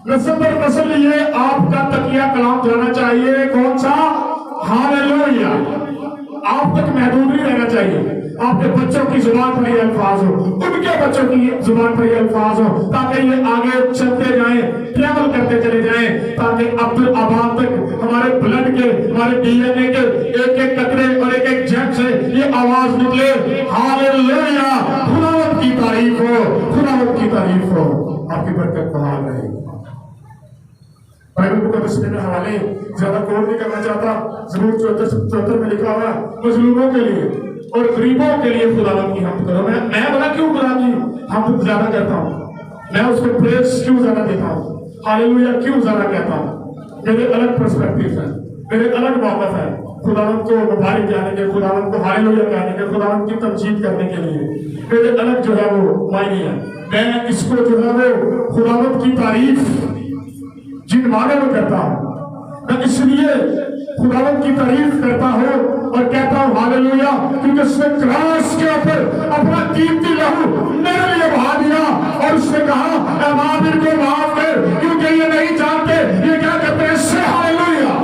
नस्ल दर नस्ल ये आपका तकिया कलाम जाना चाहिए। कौन सा? हालेलुया। आप तक महदूद नहीं रहना चाहिए। आपके बच्चों की जुबान पर ये अल्फाज हो, उनके बच्चों की जुबान पर ये अल्फाज हो, ताकि ये आगे चलते जाएं, ट्रैवल करते चले जाएं, ताकि अब्दुल आबाद तक हमारे ब्लड के, हमारे डीएनए के एक एक कतरे और एक एक जैक से ये आवाज निकले हालेलुया। खुदावंद की तारीफ हो, खुदावंद की तारीफ हो। आपकी बरकत बहाल रहे। बाइबल को में हवाले ज्यादा कोट नहीं करना चाहता। ज़बूर 74 में लिखा हुआ मजलूमों के लिए और गरीबों के लिए खुदावंद की हम्द करो। मैं बोला क्यों खुदा की हम्द ज्यादा करता हूँ, मैं उसको प्रेज क्यों ज्यादा देता हूँ, हालेलुया क्यों ज्यादा कहता हूँ। मेरे अलग पर्सपेक्टिव है, मेरे अलग मौक़िफ़ है खुदावंद को मुबारक कहने के, खुदावंद को हालेलुया कहने के, खुदावंद की तमजीद करने के लिए मेरे अलग जो है वो मायने है। मैं इसको जो है वो खुदावंद की तारीफ जिन मानों में करता हूं, मैं इसलिए खुदावंद की तारीफ करता हूं और कहता हूं हालेलुया, क्योंकि उसने क्रॉस के ऊपर अपना कीमती लहू मेरे लिए बहा दिया और उसने कहा ऐ मां इनको माफ कर, क्योंकि ये नहीं जानते ये क्या करते हैं। से हालेलुया।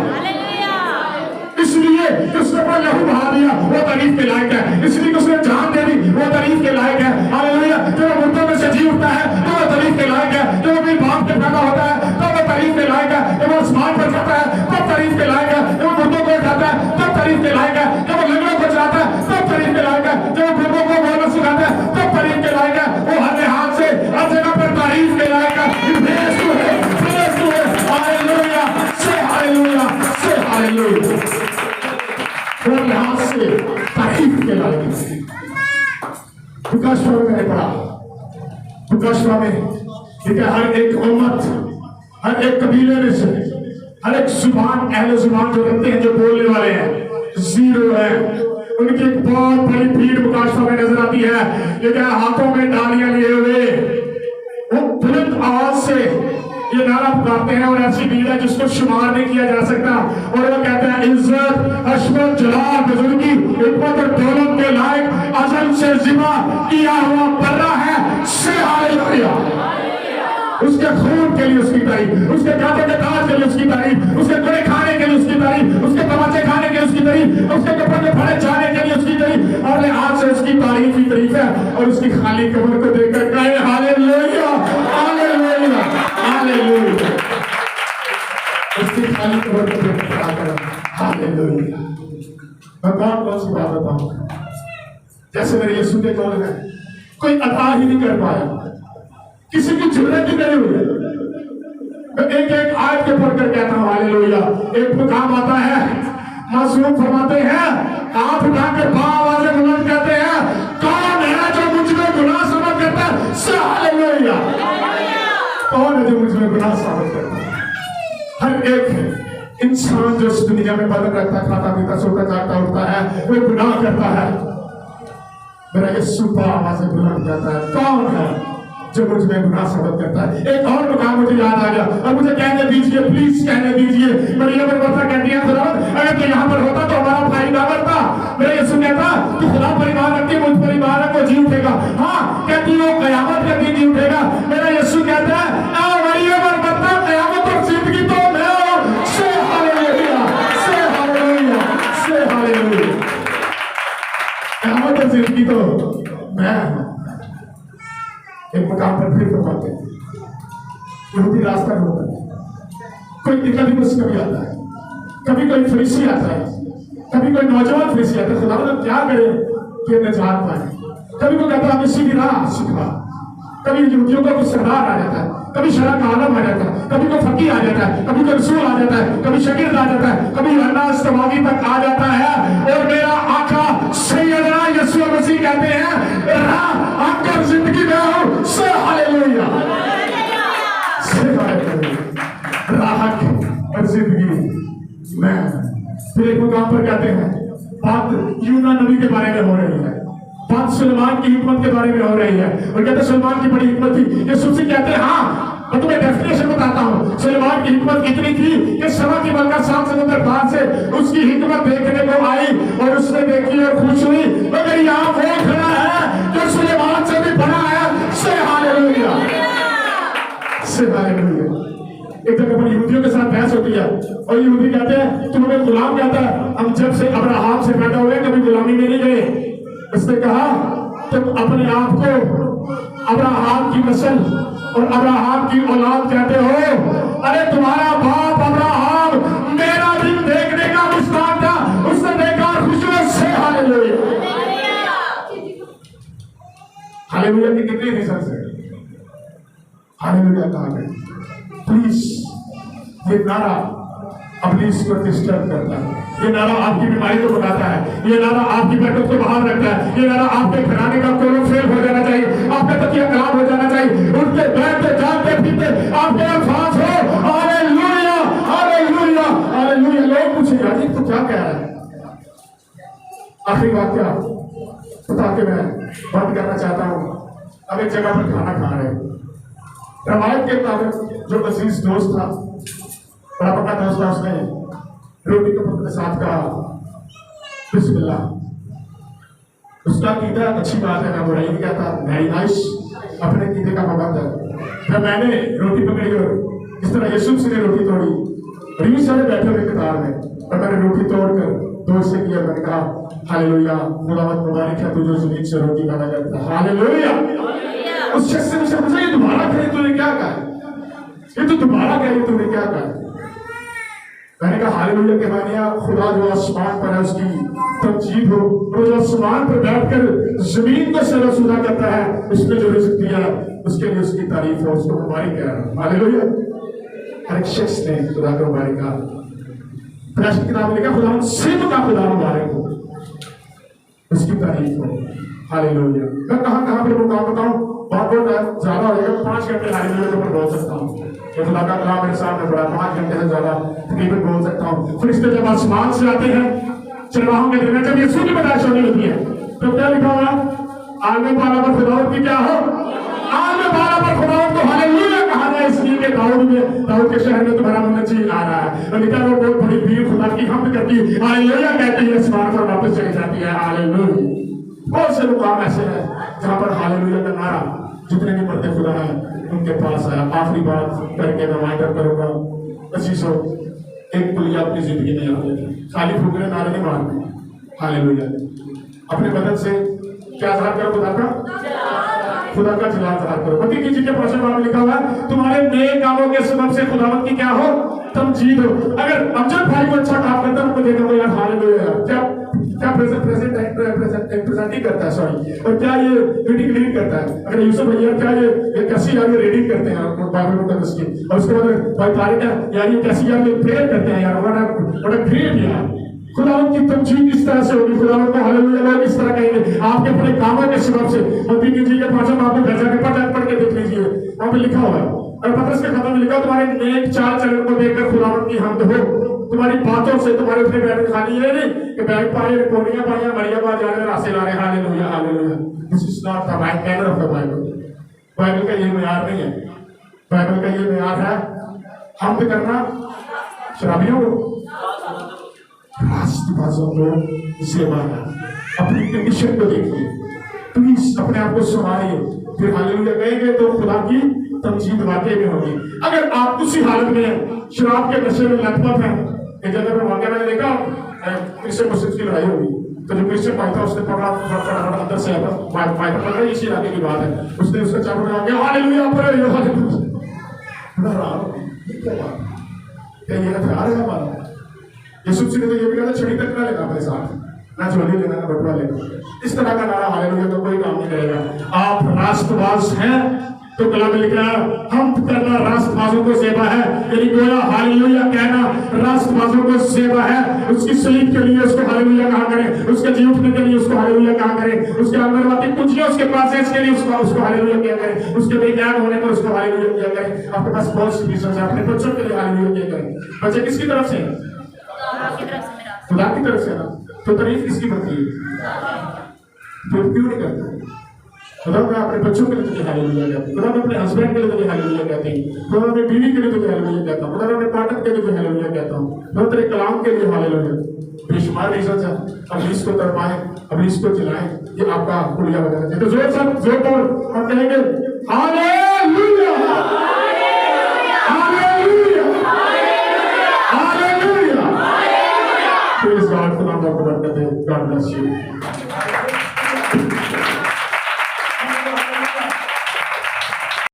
इसलिए उसने अपना लहू बहा दिया, वो तारीफ के लायक है। इसलिए उसने जान दे दी, वो तारीफ के लायक है। हालेलुया। जो मुर्दों में से जी उठता है तो वो तारीफ के लायक है। जो भी बाप के पैदा होता है तो वो तारीफ के लायक है। जब वो आसमान पर जाता है तब तारीफ के लायक है। जब वो मुर्दों को उठाता है तब तारीफ के लायक है। जब वो लंगड़ों को चलाता है तब तारीफ के लायक है। जब वो गुर्बों को बोलना सिखाता है तब तारीफ के लायक है। वो हर लिहाज से हर जगह पर तारीफ के लायक है। हालेलुया से हालेलुया से हालेलुया। हर लिहाज से तारीफ के लायक है। प्रकाशवा में पढ़ा, प्रकाशवा में ठीक है, हर एक उम्मत, हर एक कबीले में से, हर एक जुबान, अहले जुबान जो रखते हैं, जो बोलने वाले हैं, जीरो है। उनकी एक बहुत बड़ी भीड़ मुकाशवा में नजर आती है। लेकिन हाथों में डालियां लिए हुए वो बुलंद आवाज से ये नारा पुकारते हैं और ऐसी भीड़ है जिसको शुमार नहीं किया जा सकता। और वो कहते हैं इज्जत, हशमत, जलाल, बुजुर्गी, हिकमत और दौलत के लायक अजल से जिमा किया हुआ बर्रा है। से हालेलुया। उसके खून के लिए उसकी तारीफ, उसके कांटों के ताज के लिए उसकी तारीफ, उसके गुड़े खाने के लिए उसकी तारीफ, उसके तमाचे खाने के लिए उसकी तारीफ, उसके कपड़े में फड़े जाने के लिए उसकी तारीफ। और आज से उसकी तारीफ ही तारीफ है। और उसकी खाली कब्र को देखकर कहे हालेलुया हालेलुया हालेलुया। उसकी खाली कब्र को देखकर हालेलुया। मैं कौन सी बात बताऊं, जैसे मेरे यीशु के कौन है, कोई अता ही नहीं कर पाया, किसी की जरूरत ही नहीं हुई। मैं एक एक आयत के पढ़कर कहता हूं हालेलुया। एक मुकाम आता है, मासूम फरमाते हैं, हाथ उठा के आवाज़ बुलंद कहते हैं, कौन है जो मुझ में गुनाह साबित करता है? से हालेलुया। कौन है जो मुझ में गुनाह साबित करता है? हर एक इंसान जो इस दुनिया में बदल रहता, खाता पीता सोता जागता उठता है, वो गुनाह करता है। मेरा यीशु आवाज़ बुलंद कहता है, कौन है जो मुझ में गुनाह साबित करता है? एक और मुकाम मुझे याद आ गया और मुझे कहने दीजिए, प्लीज कहने दीजिए। मरियम कहती है, अगर तो यहाँ पर होता तो हमारा भाई ना मरता। मेरा यीशु कहता कि खुदा परिवार रखती, मुझ परिवार है, वो जी उठेगा। हाँ, कहती वो कयामत के दिन जी उठेगा। मेरा यीशु कहता है, मरियम और मरता, कयामत और जिंदगी तो मैं हूं। से हालेलुया, से हालेलुया, से हालेलुया। कयामत और जिंदगी तो मैं हूं। एक मकाम पर फिर फरमाते हैं, यहूदी रास्ता ढूंढता है, कोई कभी मुझसे कभी आता है, कभी कोई फरीसी आता है, कभी कोई नौजवान फरीसी आता है, खुदा मतलब क्या करे कि निजात पाए। कभी को कहता है इसी की राह सिखा, कभी यहूदियों का कुछ सरदार आ जाता है, कभी शरा का आलम आ जाता है, कभी को फकीर आ जाता है, कभी को रसूल आ जाता है, कभी शकीर आ जाता है, कभी अन्नास तवागी तक आ जाता है। और मेरा आका सैयदना यीशु मसीह कहते हैं, राह आकर जिंदगी में हूं। से हालेलुया, से हालेलुया, राह और जिंदगी मैं। फिर एक मुकाम पर कहते हैं, बात यूना नबी के बारे में हो रही है, बात सुलेमान की हिकमत के बारे में हो रही है। और कहते हैं सुलेमान की बड़ी हिकमत थी। यीशु से कहते हैं, हाँ मैं तुम्हें डेफिनेशन बताता हूँ। सुलेमान की हिकमत इतनी थी कि सवा की बलका 7 समुद्र पार से उसकी हिकमत देखने को आई और उसने देखी और खुश हुई। मगर यहाँ वो खड़ा है जो सुलेमान से भी बड़ा है। से हालेलुया, से हालेलुया। एक जगह पर यहूदियों के साथ बहस होती है और यहूदी कहते हैं, तुम हमें गुलाम कहता है, हम जब से अब्राहम से पैदा हुए कभी गुलामी में नहीं गए। उसने कहा, तुम अपने आप को अब्राहम की नस्ल और अब्राहम की औलाद कहते हो। अरे तुम्हारा बाप अब्राहम मेरा दिन देखने का मुश्ताक था, उसने देखा और खुश हुआ। से हालेलुया, हालेलुया की कितनी रीजन है? हालेलुया कहा गया। प्लीज, ये नारा अब्लीस को डिस्टर्ब करता है, ये नारा आपकी बीमारी को बताता है, ये नारा आपकी बरकत को बाहर रखता है, ये नारा आपके घराने का कोलम फेल हो जाना चाहिए, आपका तकिया खराब हो जाना चाहिए, उठते बैठते जागते पीते आपके अल्फाज हो। Hallelujah, hallelujah, hallelujah. लोग पूछेंगे, अजी तो क्या कह रहा है? आखिरी बात क्या बता के मैं बंद करना चाहता हूँ। अब एक जगह पर खाना खा रहे हैं, रवायत के मुताबिक जो अजीज दोस्त था, बड़ा पक्का दोस्त था, उसने रोटी के पत्ते के साथ कहा बिस्मिल्लाह। उसका कीदा अच्छी बात है, मैं बुराई नहीं कहता, वेरी नाइस, अपने कीदे का मबाद है। जब मैंने रोटी पकड़ी और इस तरह यीशु ने रोटी तोड़ी, रीस सारे बैठे हुए कतार में, और मैंने रोटी तोड़कर दोस्त से किया, मैंने कहा हालेलुया, खुदावंद मुबारक है तू जो जमीन से रोटी खाना करता है। हालेलुया। उस शख्स ने मुझसे पूछा, ये दोबारा कही तूने क्या कहा? ये तो दोबारा कही तूने क्या कहा? मैंने कहा हालेलुया के मानिया खुदा जो आसमान पर है उसकी तमजीद हो, और जो आसमान पर बैठकर जमीन को सरसुदा करता है, उसने जो रिज़्क दिया उसके लिए उसकी तारीफ है, उसको मुबारक कह रहा है। हालेलुया। हर एक शख्स ने खुदा को मुबारक कहा। प्रकाशित किताब में लिखा, खुदा सिर्फ का खुदा मुबारक हो, उसकी तारीफ हो। हालेलुया। मैं कहाँ पे मुकाम बताऊं, बहुत ज्यादा हो जाएगा, 5 घंटे हालेलुया के ऊपर बोल सकता हूँ। खुदा का कलाम मेरे सामने पड़ा, 5 घंटे से ज्यादा तकरीबन बोल सकता हूँ। फरिश्ते जब आसमान से आते हैं चरवाहों के दरमियान, जब यीशु की पैदाइश होने लगती है, तो क्या लिखा हुआ? आलम पाला पर खुदावंद की क्या हो? आलम पाला पर खुदावंद को हालेलुया कहा जाए, इसलिए कि दाऊद के शहर में तुम्हारा मुनज्जी आ रहा है। और लिखा वो बहुत बड़ी भीड़ खुदा की हमद करती है, हालेलुया कहती है, आसमान पर वापस चली जाती है। हालेलुया। बहुत से मुकाम ऐसे हैं जहाँ पर हालेलुया का नारा जितने भी मर्द खुदा है उनके पास है। आखिरी बात करके मैं वाइंड अप करूंगा। अजीजों, एक पुलिया अपनी जिंदगी में आते, खाली फुकरे नारे नहीं मारते। हालेलुया। अपने बदन से क्या ज़ाहिर करो? खुदा का जलाल ज़ाहिर करो। मत्ती की के 5वें बाब में लिखा हुआ है, तुम्हारे नेक कामों के सबब से खुदावंद की क्या हो? तमजीद हो। अगर अमजद भाई को अच्छा काम करता है, उनको देखा यार हालेलुया, क्या प्रेजेंट ही करता है, सॉरी, और क्या ये मीटिंग लीड करता है। अगर यूसुफ भैया क्या ये कैसी यार ये रीडिंग करते हैं बाइबल मुकद्दस की, और उसके बाद भाई तारिक यार ये कैसी यार ये प्रेयर करते हैं यार, व्हाट अ ग्रेट यार। खुदावंद की तमजीद इस तरह से होगी, खुदावंद को हालेलुया लोग इस तरह कहेंगे आपके अपने कामों के सबब से। मत्ती की जी के 5वें बाब में घर जाके पढ़ के देख लीजिए, वहां पे लिखा हुआ है, और पतरस के खत्म में लिखा तुम्हारे नेक चाल चलन को देखकर खुदावंद की हमद हो, तुम्हारी बातों से, तुम्हारे अपने बैठ खाली ये नहीं कि बैठ पाए कोनियां पाइयां मरिया बात जाने रास्ते ला रहे hallelujah hallelujah. This is not the manner of the Bible. Bible का ये मेयार नहीं है। बाइबल का ये मेयार है हमद करना शराबियों को, राष्ट्रवासियों को सेवा है। अपनी कंडीशन को देखिए, प्लीज अपने आप को संभालिए, फिर हालेलुया कहेंगे तो खुदा की तमजीद वाकई में होगी। अगर आप उसी हालत में शराब के नशे में लथपथ हैं, एक जगह पर वाकई मैंने देखा क्रिश्चियन मुस्लिम की लड़ाई होगी, तो जो क्रिश्चियन भाई था उसने पकड़ा अंदर से भाई पकड़ रही, इसी इलाके की बात है, उसने उसका चाबू लगा के हालेलुया पढ़े ये हथियार है हमारा। यीशु मसीह ने तो ये भी कहा छड़ी तक ना लेना अपने साथ, ना झोली लेना ना बटुआ लेना। इस तरह का नारा हालेलुया तो कोई काम नहीं करेगा। आप राष्ट्रवास हैं तो कलाम में लिखा है हम करना राष्ट्रवासों को सेवा है, यानी गोया हालेलुया कहना राष्ट्रवासों को सेवा है। उसकी सलीब के लिए उसको हालेलुया कहा करें, उसके जी उठने के लिए उसको हालेलुया कहा करें, उसके अंगनवाड़ी कुंजियां उसके पास है इसके लिए उसको हालेलुया किया करें, उसके बेज्ञान होने पर उसको हालेलुया किया करें। आपके पास बहुत सी रीजन है, अपने बच्चों के लिए हालेलुया किया करें। बच्चे किसकी तरफ से हैं? खुदा की तरफ से ना, तो तारीफ किसकी बनती है? तो क्यों नहीं करता? खुदा मैं अपने बच्चों के लिए तुझे हालेलुया कहता हूं, खुदा मैं अपने हस्बैंड के लिए तुझे हालेलुया कहती हूं, खुदा मैं बीवी के लिए तुझे हालेलुया कहता हूं, खुदा मैं अपने पार्टनर के लिए तुझे हालेलुया कहता हूं, खुदा तेरे कलाम के लिए हालेलुया। बेशुमार रीजन है। अब इसको तरपाएं, अब इसको चलाएं, ये आपका कुलिया वगैरह है। तो जोर से जोर पर हम कहेंगे hallelujah hallelujah hallelujah. Praise God, खुदा आपको बरकत दे। God bless you.